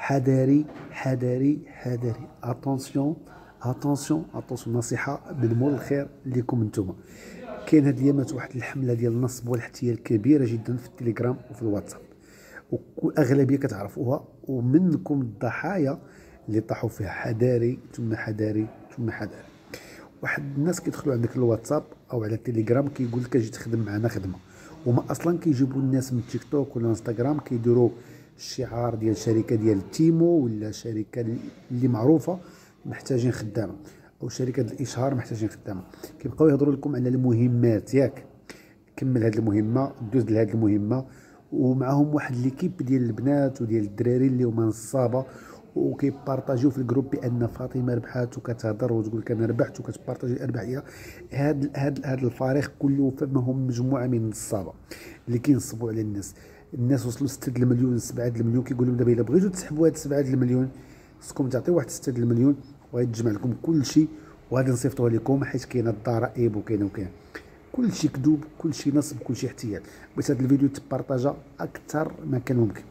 حذاري حذاري حذاري، اتونسيون اتونسيون اتونسيون، نصيحه من مول الخير ليكم نتوما. كاين هاد الايامات واحد الحمله ديال النصب والاحتيال كبيره جدا في التليجرام وفي الواتساب، والاغلبيه كتعرفوها، ومنكم الضحايا اللي طاحوا فيها. حذاري ثم حذاري ثم حذاري. واحد الناس كيدخلوا عندك الواتساب او على التليجرام كيقول لك اجي تخدم معنا خدمه، هما اصلا كيجيبوا الناس من تيك توك ولا انستغرام كيديروا الشعار ديال شركه ديال تيمو ولا شركه اللي معروفه محتاجين خدامه، او شركه الاشهار محتاجين خدامه. كيبقاو يهضروا لكم على المهمات، ياك كمل هذه المهمه، دوز لهذه المهمه، ومعهم واحد ليكيب ديال البنات وديال الدراري اللي هما نصابه، وكيبارطاجيو في الجروب بان فاطمه ربحات وكتهضر وتقول لك انا ربحت وكتبارطاجي الارباحيه. هاد الفريق كله فماهم مجموعه من النصابه اللي كينصبوا على الناس. الناس وصلوا 6 المليون 7 المليون، كيقول لهم دابا الا بغيتوا تسحبوا هاد 7 المليون خصكم تعطيو واحد 6 المليون وغيتجمع لكم كل شيء وغادي نصيفطوه لكم، حيت كاينه الضرائب وكاين كل شيء كذوب، كل شيء نصب، كل شيء احتيال. بغيت هذا الفيديو تبارطاجا اكثر ما كان ممكن.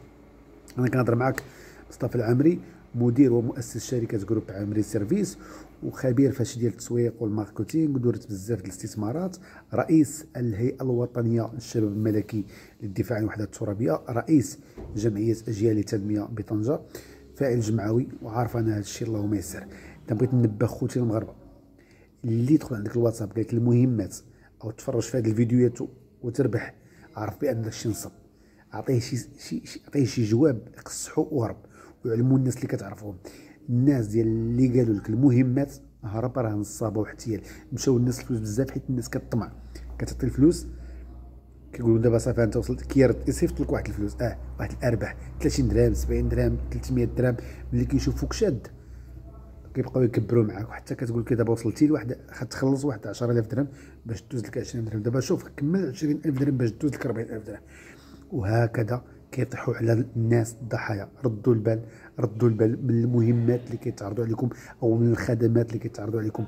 انا كنهضر معك مصطفى العامري، مدير ومؤسس شركه جروب عامري سيرفيس، وخبير فاش ديال التسويق والماركتينغ، ودرت بزاف ديال الاستثمارات، رئيس الهيئه الوطنيه للشباب الملكي للدفاع عن الوحدات الترابيه، رئيس جمعيه اجيال للتنميه بطنجه، فاعل جمعوي، وعارف انا هذا الشيء اللهم يسر. اذا بغيت ننبه خوتي المغاربه اللي يدخل عندك الواتساب قال لك المهمات او تفرج في هذه الفيديوهات وتربح، عرف بان الشيء نصب. عطيه شي جواب يقصحو وهرب، ويعلموا الناس اللي كتعرفهم. الناس ديال اللي قالوا لك المهمات هرب، راه نصابه واحتيال. مشاو الناس الفلوس بزاف حيت الناس كتطمع، كتعطي الفلوس كيقولوا دابا صافي انت وصلت، كيرد يصيفط لك واحد الفلوس، واحد الارباح 30 درهم 70 درهم 300 درهم. ملي كيشوفوك شاد كيبقاو يكبروا معاك، وحتى كتقول لك دابا وصلتي لواحد خدتخلص واحد 10000 درهم باش دوز لك 20 درهم، دابا شوف كمل 20000 درهم باش دوز لك 40000 درهم. وهكذا كيطيحوا على الناس الضحايا. ردوا البال، ردوا البال من المهمات اللي كيتعرضوا عليكم او من الخدمات اللي كيتعرضوا عليكم.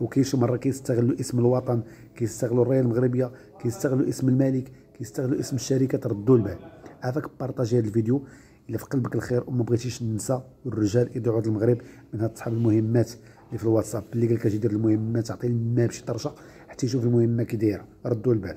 وكاين شي مره كيستغلوا اسم الوطن، كيستغلوا الرايه المغربيه، كيستغلوا اسم الملك، كيستغلوا اسم الشركه. ردوا البال. عافاك بارطاجي هذا الفيديو الا في قلبك الخير، وما بغيتيش ننسى الرجال يدعوا المغرب من هاد صحاب المهمات اللي في الواتساب اللي قال لك اجي دير المهمات، عطيه الماء بشي طرشه حتى يشوف المهمه كي دايره. ردوا البال.